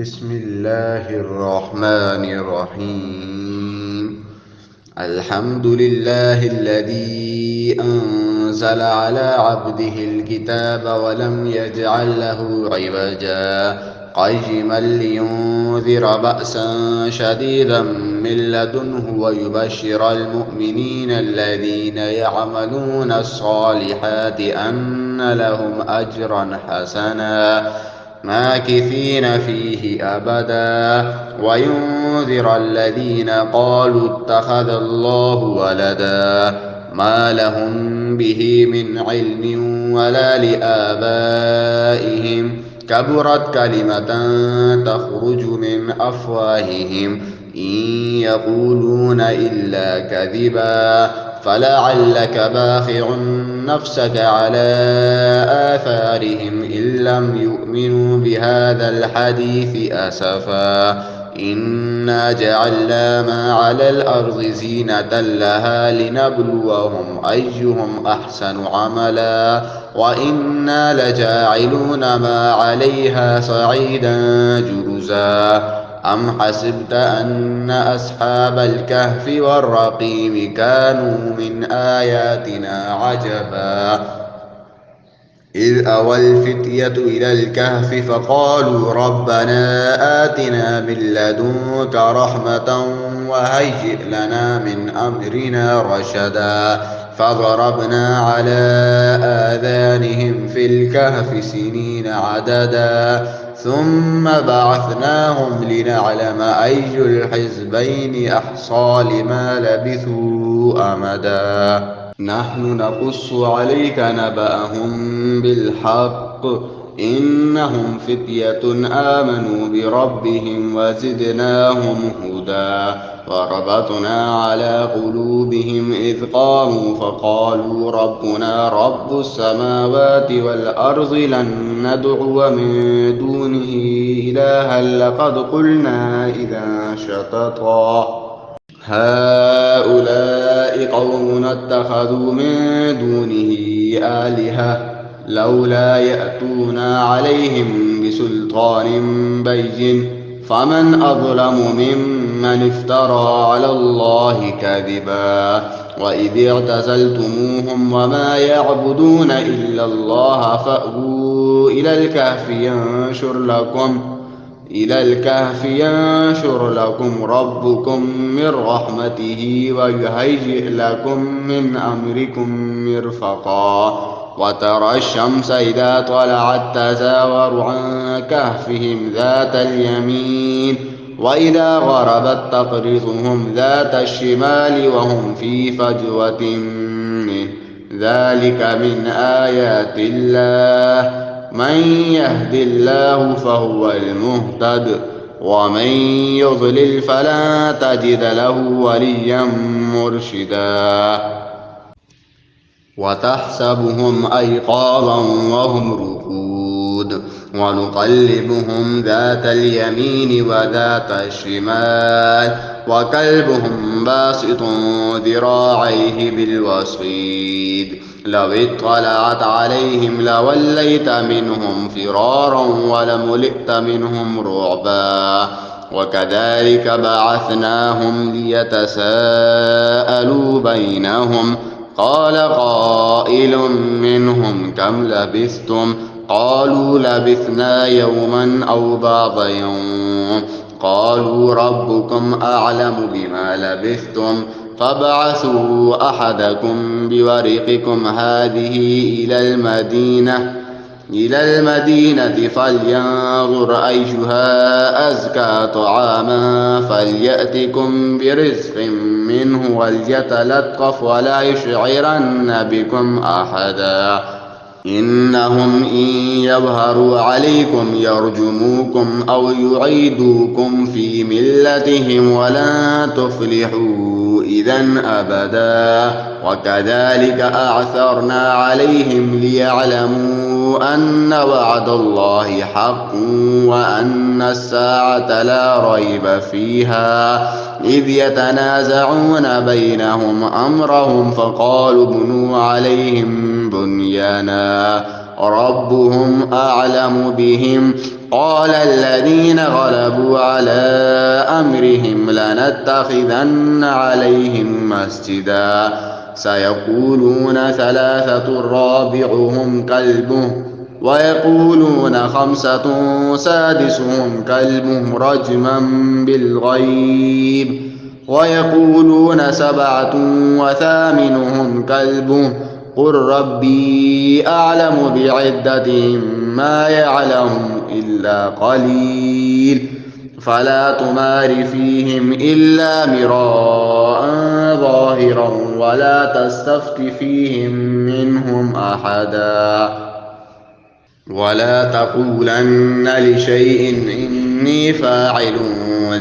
بسم الله الرحمن الرحيم. الحمد لله الذي أنزل على عبده الكتاب ولم يجعل له عوجا قيما لينذر بأسا شديدا من لدنه ويبشر المؤمنين الذين يعملون الصالحات أن لهم أجرا حسنا ماكثين فيه أبدا وينذر الذين قالوا اتخذ الله ولدا ما لهم به من علم ولا لآبائهم كبرت كلمة تخرج من أفواههم إن يقولون إلا كذبا فلعلك باخع نفسك على آثارهم إن لم يؤمنوا بهذا الحديث أسفا إنا جعلنا ما على الأرض زينة لها لنبلوهم أيهم أحسن عملا وإنا لجاعلون ما عليها صعيدا جرزا أم حسبت أن أصحاب الكهف والرقيم كانوا من آياتنا عجبا إذ أوى الفتية إلى الكهف فقالوا ربنا آتنا من لدنك رحمة وهيئ لنا من أمرنا رشدا فضربنا على آذانهم في الكهف سنين عددا ثم بعثناهم لنعلم أي الحزبين أحصى لما لبثوا أمدا نحن نقص عليك نبأهم بالحق إنهم فتية آمنوا بربهم وزدناهم هدى وربطنا على قلوبهم إذ قاموا فقالوا ربنا رب السماوات والأرض لن ندعو من دونه إلها لقد قلنا إذا شططا هؤلاء قوم اتخذوا من دونه آلهة لولا يأتون عليهم بسلطان بين فمن أظلم ممن افترى على الله كذبا وإذ اعتزلتموهم وما يعبدون إلا الله فأووا إلى الكهف ينشر لكم ربكم من رحمته ويهيئ لكم من أمركم مرفقا وترى الشمس إذا طلعت تزاور عن كهفهم ذات اليمين وإذا غربت تقرضهم ذات الشمال وهم في فجوة منه ذلك من آيات الله من يهد الله فهو المهتد ومن يضلل فلا تجد له وليا مرشدا وتحسبهم أيقاظا وهم رقود ونقلبهم ذات اليمين وذات الشمال وكلبهم باسط ذراعيه بالوصيد لو اطلعت عليهم لوليت منهم فرارا ولملئت منهم رعبا وكذلك بعثناهم ليتساءلوا بينهم قال قائل منهم كم لبثتم قالوا لبثنا يوما أو بعض يوم قالوا ربكم أعلم بما لبثتم فابعثوا أحدكم بورقكم هذه إلى المدينة فلينظر أيها أزكى طعاما فليأتكم برزق منه وليتلطف ولا يشعرن بكم أحدا إنهم إن يظهروا عليكم يرجموكم أو يعيدوكم في ملتهم ولن تفلحوا إذن أبدا وكذلك أعثرنا عليهم ليعلموا أن وعد الله حق وأن الساعة لا ريب فيها إذ يتنازعون بينهم أمرهم فقالوا ابنوا عليهم بنيانا ربهم أعلم بهم. قال الذين غلبوا على أمرهم لنتخذن عليهم مسجدا سيقولون ثلاثة رابعهم كلبهم ويقولون خمسة سادسهم كلبهم رجما بالغيب ويقولون سبعة وثامنهم كلبهم قل ربي أعلم بعدتهم ما يعلم إلا قليل فلا تمار فيهم إلا مراء ظاهرا ولا تستفت فيهم منهم أحدا ولا تقولن لشيء إني فاعل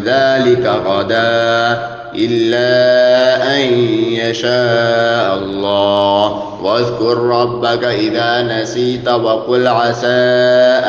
ذلك غدا إلا أن يشاء الله واذكر ربك إذا نسيت وقل عسى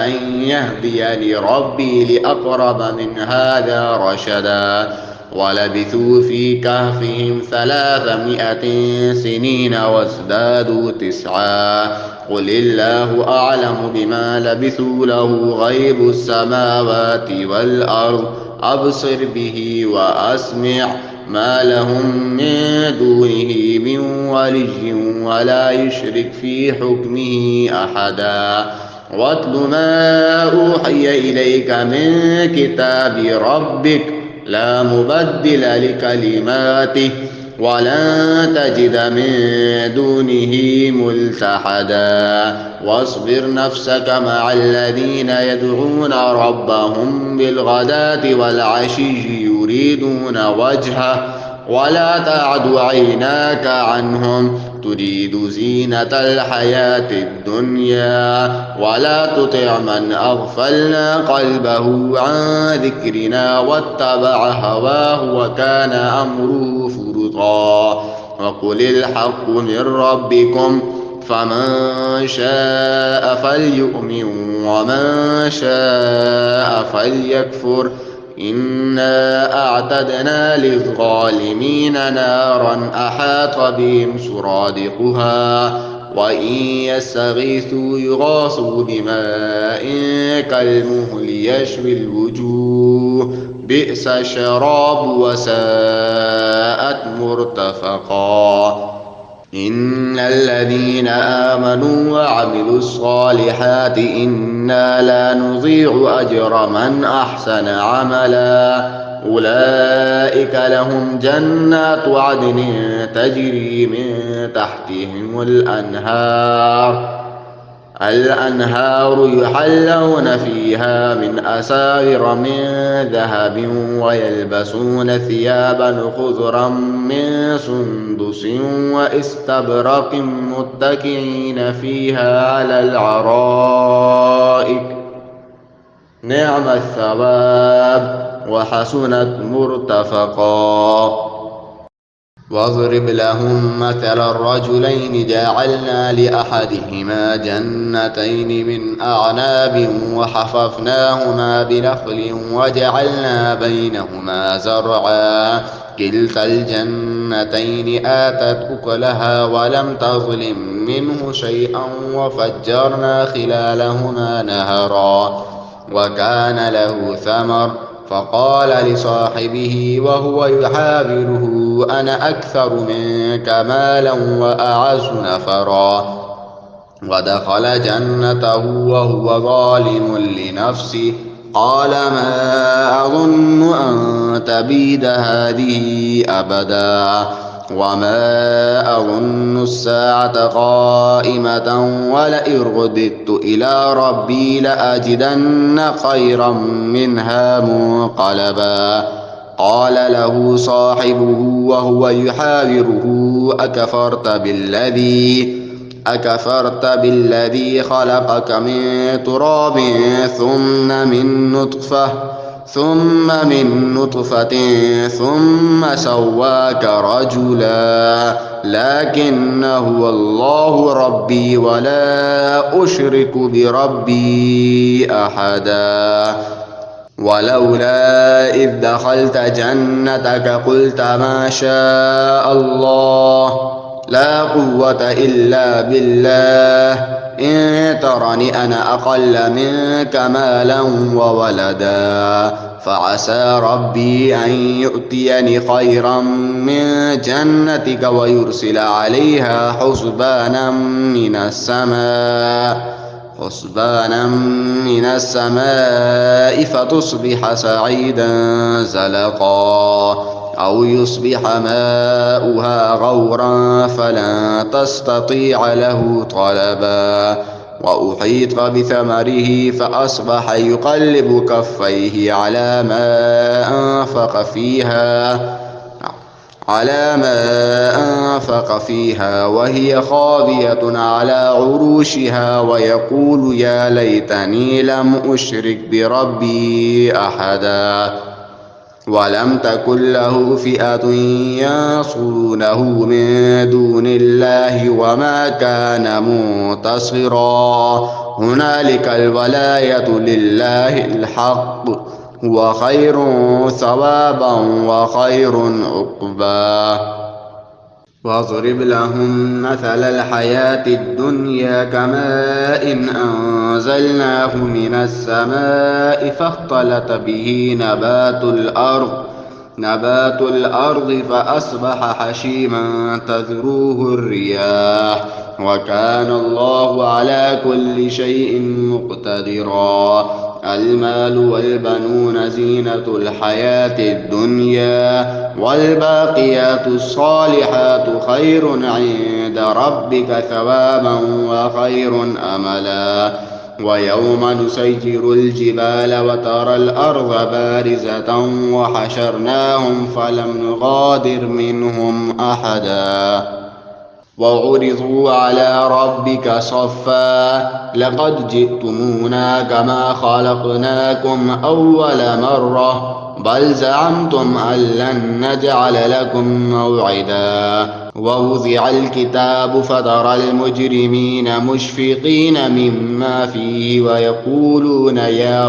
أن يهديني ربي لأقرب من هذا رشدا ولبثوا في كهفهم 300 سنين وازدادوا 9 قل الله أعلم بما لبثوا له غيب السماوات والأرض أبصر به وأسمع ما لهم من دونه من ولي ولا يشرك في حكمه أحدا واتل ما أوحي إليك من كتاب ربك لا مبدل لكلماته ولن تجد من دونه ملتحدا واصبر نفسك مع الذين يدعون ربهم بالغداة والعشي يريدون وجهه ولا تعد عيناك عنهم تريد زينة الحياة الدنيا ولا تطع من أغفلنا قلبه عن ذكرنا واتبع هواه وكان أمره فرطا وقل الحق من ربكم فمن شاء فليؤمن ومن شاء فليكفر إنا أعتدنا للظالمين نارا أحاط بهم سرادقها وإن يستغيثوا يغاثوا بماء كالمهل يشوي الوجوه بئس الشراب وساءت مرتفقا إن الذين آمنوا وعملوا الصالحات إنا لا نضيع أجر من أحسن عملا أولئك لهم جنات عدن تجري من تحتهم الأنهار يحلون فيها من أساور من ذهب ويلبسون ثيابا خضرا من سندس واستبرق متكئين فيها على الأرائك نعم الثواب وحسنت مرتفقا واضرب لهم مثل الرجلين جعلنا لأحدهما جنتين من أعناب وحففناهما بنخل وجعلنا بينهما زرعا كلتا الجنتين آتت أكلها ولم تظلم منه شيئا وفجرنا خلالهما نهرا وكان له ثمر فقال لصاحبه وهو يحاوره أنا أكثر منك مالا وأعز نفرا ودخل جنته وهو ظالم لنفسه قال ما أظن أن تبيد هذه أبدا وما أظن الساعة قائمة ولئن رددت إلى ربي لأجدن خيرا منها منقلبا قال له صاحبه وهو يحاوره أكفرت بالذي خلقك من تراب ثم من نطفة ثم سواك رجلا لكن هو الله ربي ولا أشرك بربي أحدا ولولا إذ دخلت جنتك قلت ما شاء الله لا قوة إلا بالله. إن ترني أنا أقل منك مالا وولدا فعسى ربي أن يؤتيني خيرا من جنتك ويرسل عليها حسبانا من السماء فتصبح سعيدا زلقا أو يصبح ماؤها غورا فلن تستطيع له طلبا. وأحيط بثمره فأصبح يقلب كفيه على ما أنفق فيها وهي خاوية على عروشها ويقول يا ليتني لم أشرك بربي أحدا. ولم تكن له فئة ينصرونه من دون الله وما كان منتصرا. هنالك الولاية لله الحق هو خير ثوابا وخير عقبا. واضرب لهم مثل الحياة الدنيا كماء أنزلناه من السماء فاختلط به نبات الأرض فأصبح حشيما تذروه الرياح وكان الله على كل شيء مقتدرا. المال والبنون زينة الحياة الدنيا والباقيات الصالحات خير عند ربك ثوابا وخير أملا. ويوم نسير الجبال وترى الأرض بارزة وحشرناهم فلم نغادر منهم أحدا وعرضوا على ربك صفا لقد جئتمونا كما خلقناكم أول مرة بل زعمتم أن لن نجعل لكم موعدا. ووضع الكتاب فترى المجرمين مشفقين مما فيه ويقولون يا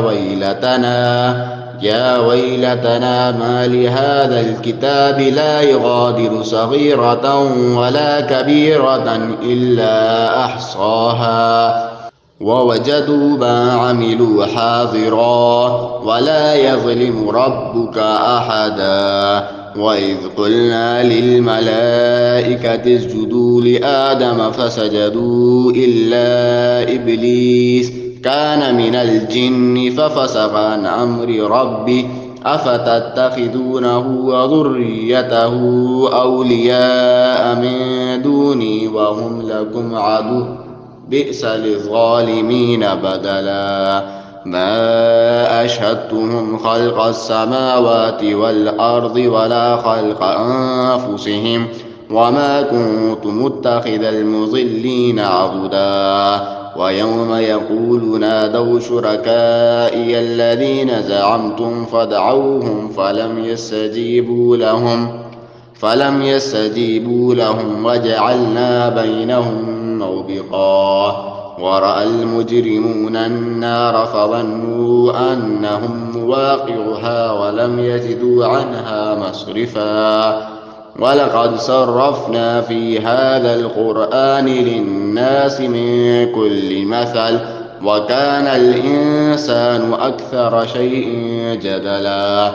ويلتنا ما لهذا الكتاب لا يغادر صغيرة ولا كبيرة إلا أحصاها ووجدوا ما عملوا حاضرا ولا يظلم ربك أحدا. وإذ قلنا للملائكة اسجدوا لآدم فسجدوا إلا إبليس كان من الجن ففسق عن أمر ربه أفتتخذونه وذريته أولياء من دوني وهم لكم عدو بئس للظالمين بدلا. ما أشهدتهم خلق السماوات والأرض ولا خلق أنفسهم وما كنت متخذ المضلين عضدا. ويوم يقول نادوا شركائي الذين زعمتم فدعوهم فلم يستجيبوا لهم وجعلنا بينهم موبقا. ورأى المجرمون النار فظنوا أنهم مواقعها ولم يجدوا عنها مصرفا. ولقد صرفنا في هذا القرآن للناس من كل مثل وكان الإنسان أكثر شيء جدلا.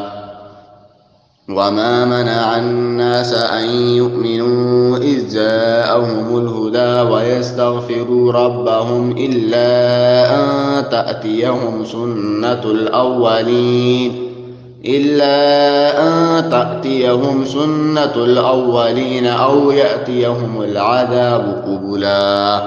وما منع الناس أن يؤمنوا إذ جاءهم الهدى ويستغفروا ربهم إلا أن تأتيهم سنة الأولين أو يأتيهم العذاب قبلا.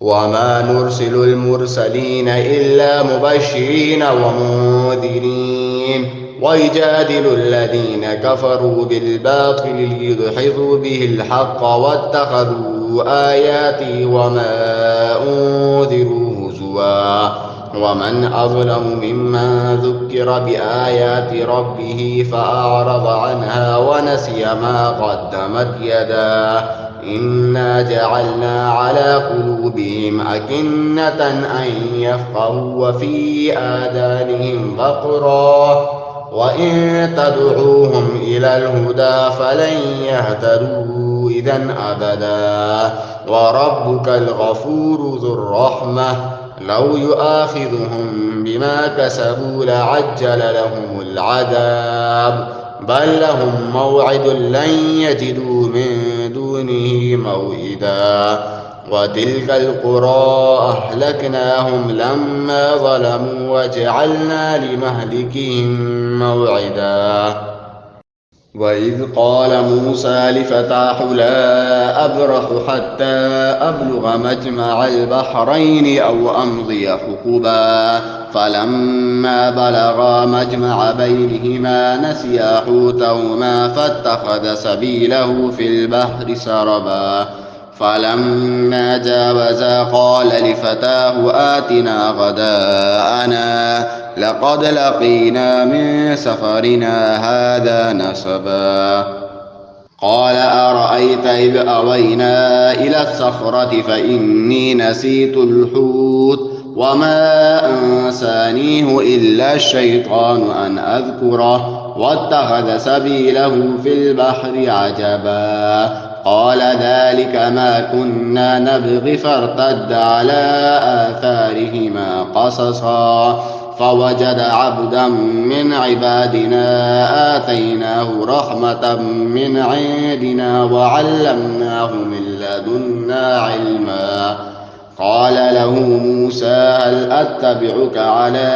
وما نرسل المرسلين إلا مبشرين ومنذرين ويجادل الذين كفروا بالباطل ليدحضوا به الحق واتخذوا آياتي وما أنذروا هزوا. ومن أظلم ممن ذكر بآيات ربه فأعرض عنها ونسي ما قدمت يداه إنا جعلنا على قلوبهم أكنة أن يفقهوا وفي آذانهم وقرا وإن تدعوهم إلى الهدى فلن يهتدوا إذا أبدا. وربك الغفور ذو الرحمة لو يؤاخذهم بما كسبوا لعجل لهم العذاب بل لهم موعد لن يجدوا من دونه موئدا. وتلك القرى أهلكناهم لما ظلموا وجعلنا لمهلكهم موعدا. وإذ قال موسى لفتاه لا أبرح حتى أبلغ مجمع البحرين أو أمضي حقبا فلما بلغا مجمع بينهما نسيا حوتهما فاتخذ سبيله في البحر سربا فلما جاوزا قال لفتاه آتنا غداءنا لقد لقينا من سفرنا هذا نصبا. قال أرأيت إذ أوينا إلى الصخرة فإني نسيت الحوت وما أنسانيه إلا الشيطان أن أذكره واتخذ سبيله في البحر عجبا. قال ذلك ما كنا نبغي فارتد على آثارهما قصصا فوجد عبدا من عبادنا آتيناه رحمة من عندنا وعلمناه من لدنا علما. قال له موسى هل أتبعك على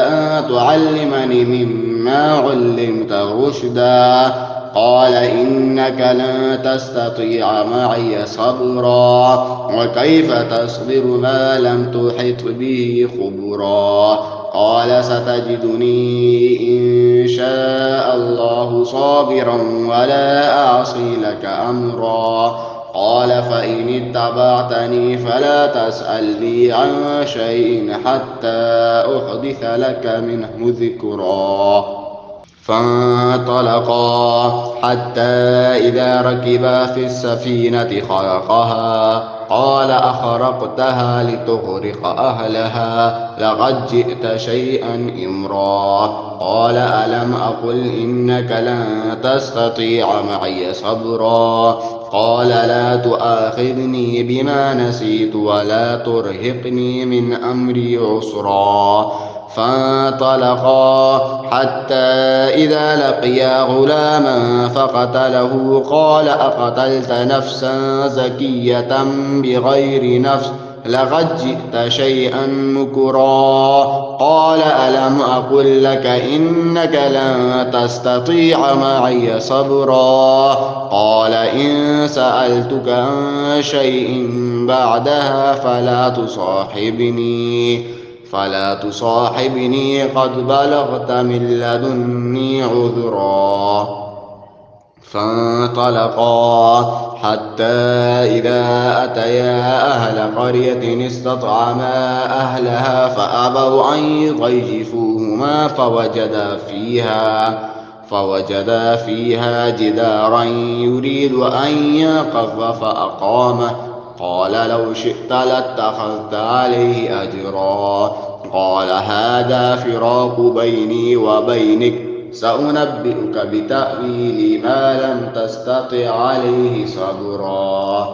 أن تعلمني مما علمت رشدا قال إنك لن تستطيع معي صبرا وكيف تصبر ما لم تحط به خبرا. قال ستجدني إن شاء الله صابرا ولا أعصي لك أمرا. قال فإن اتبعتني فلا تسألني عن شيء حتى أحدث لك منه ذكرا. فانطلقا حتى إذا ركبا في السفينة خرقها قال أخرقتها لتغرق أهلها لقد جئت شيئا إمرا. قال ألم أقل إنك لن تستطيع معي صبرا. قال لا تؤاخذني بما نسيت ولا ترهقني من أمري عسرا. فانطلقا حتى إذا لقيا غلاما فقتله قال أقتلت نفسا زكية بغير نفس لقد جئت شيئا نكرا. قال ألم أقل لك إنك لن تستطيع معي صبرا. قال إن سألتك عن شيء بعدها فلا تصاحبني قد بلغت من لدني عذرا. فانطلقا حتى إذا أتيا أهل قرية استطعما أهلها فأبوا أن يضيفوهما فوجدا فيها جدارا يريد أن ينقض فأقامه. قال لو شئت لاتخذت عليه أجرا. قال هذا فراق بيني وبينك سأنبئك بتأويل ما لم تستطع عليه صبرا.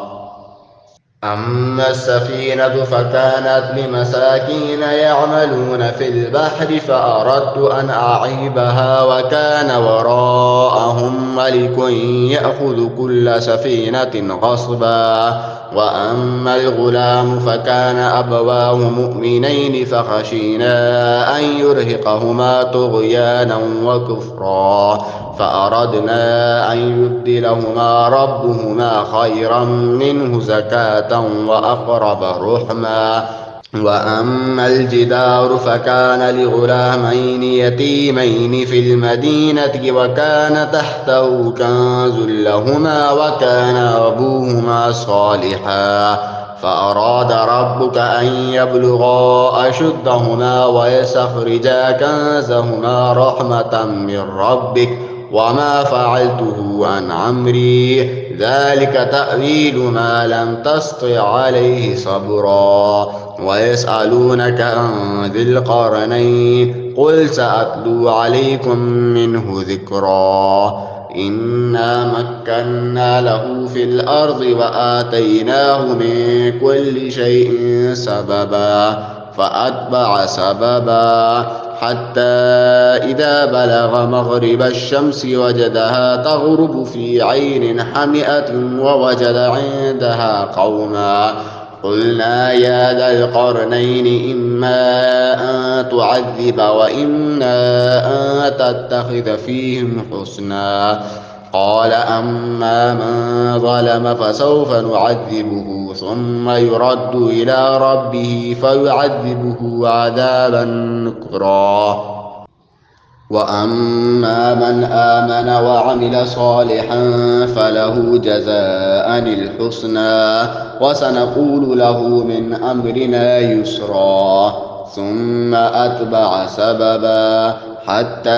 أما السفينة فكانت لمساكين يعملون في البحر فأردت أن أعيبها وكان وراءهم ملك يأخذ كل سفينة غصبا. وأما الغلام فكان أبواه مؤمنين فخشينا أن يرهقهما طغيانا وكفرا فأردنا أن يبدلهما ربهما خيرا منه زكاة وأقرب رحما. وأما الجدار فكان لغلامين يتيمين في المدينة وكان تحته كنز لهما وكان أبوهما صالحا فأراد ربك أن يبلغا أشدهما ويستخرجا كنزهما رحمة من ربك وما فعلته عن أمري ذلك تأويل ما لم تسطع عليه صبرا. ويسألونك عن ذي القرنين قل سأتلو عليكم منه ذكرا. إنا مكنا له في الأرض وآتيناه من كل شيء سببا فأتبع سببا حتى إذا بلغ مغرب الشمس وجدها تغرب في عين حمئة ووجد عندها قوما قلنا يا ذا القرنين إما أن تعذب وإما أن تتخذ فيهم حسنا قال أما من ظلم فسوف نعذبه ثم يرد إلى ربه فيعذبه عذابا نكرا وأما من آمن وعمل صالحا فله جزاء الحسنى وسنقول له من أمرنا يسرا ثم أتبع سببا حتى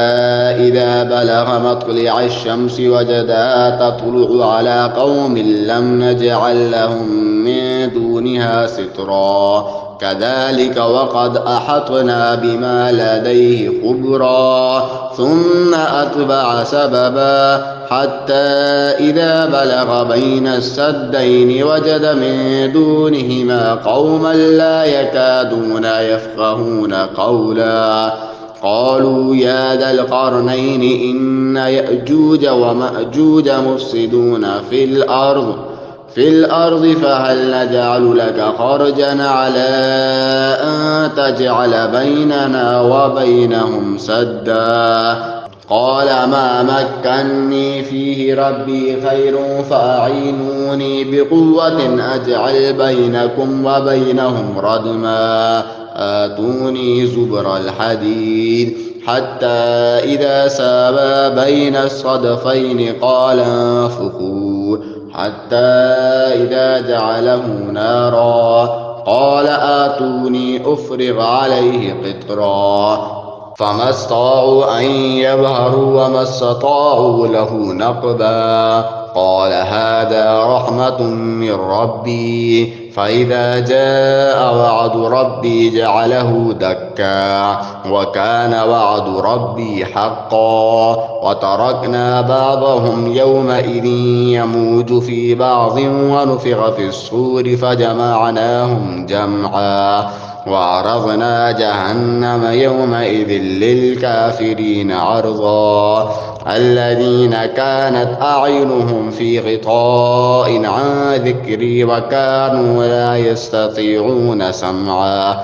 إذا بلغ مطلع الشمس وجدها تطلع على قوم لم نجعل لهم من دونها سترا كذلك وقد أحطنا بما لديه خبرا ثم أتبع سببا حتى إذا بلغ بين السدين وجد من دونهما قوما لا يكادون يفقهون قولا قالوا يا ذا القرنين إن يأجوج ومأجوج مفسدون في الأرض فهل نجعل لك خرجا على أن تجعل بيننا وبينهم سدا قال ما مكني فيه ربي خير فأعينوني بقوة أجعل بينكم وبينهم ردما آتوني زبر الحديد حتى إذا سابا بين الصدفين قال انفخوا حتى إذا جعله نارا قال آتوني أفرغ عليه قطرا فما استطاعوا أن يظهروا وما استطاعوا له نقبا قال هذا رحمة من ربي فإذا جاء وعد ربي جعله دكا وكان وعد ربي حقا وتركنا بعضهم يومئذ يموج في بعض ونفخ في الصور فجمعناهم جمعا وعرضنا جهنم يومئذ للكافرين عرضا الذين كانت أعينهم في غطاء عن ذكري وكانوا لا يستطيعون سمعا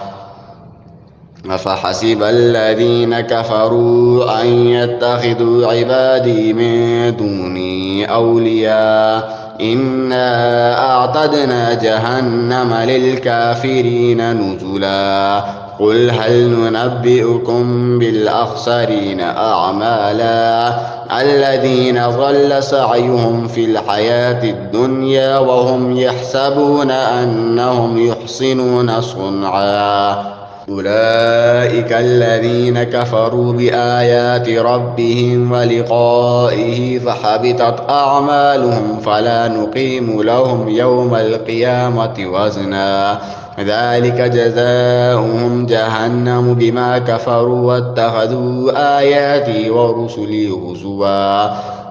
أفحسب الذين كفروا أن يتخذوا عبادي من دوني أولياء إنا أعتدنا جهنم للكافرين نزلا قل هل ننبئكم بالأخسرين أعمالا الذين ضل سعيهم في الحياة الدنيا وهم يحسبون أنهم يحسنون صنعا أولئك الذين كفروا بآيات ربهم ولقائه فحبطت أعمالهم فلا نقيم لهم يوم القيامة وزنا ذلك جزاؤهم جهنم بما كفروا واتخذوا آياتي ورسلي هزوا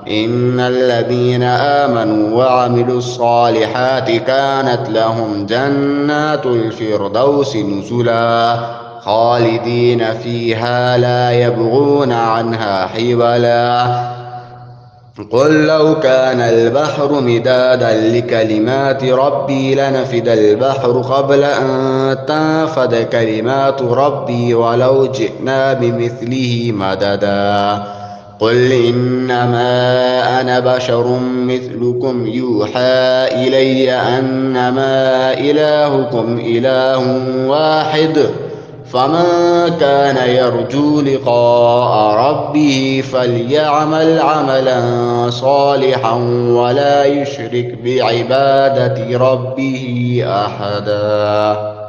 إن الذين آمنوا وعملوا الصالحات كانت لهم جنات الفردوس نزلا خالدين فيها لا يبغون عنها حولا قل لو كان البحر مدادا لكلمات ربي لنفد البحر قبل أن تنفد كلمات ربي ولو جئنا بمثله مددا قل إنما أنا بشر مثلكم يوحى إلي أنما إلهكم إله واحد فمن كان يرجو لقاء ربه فليعمل عملا صالحا ولا يشرك بعبادة ربه أحدا.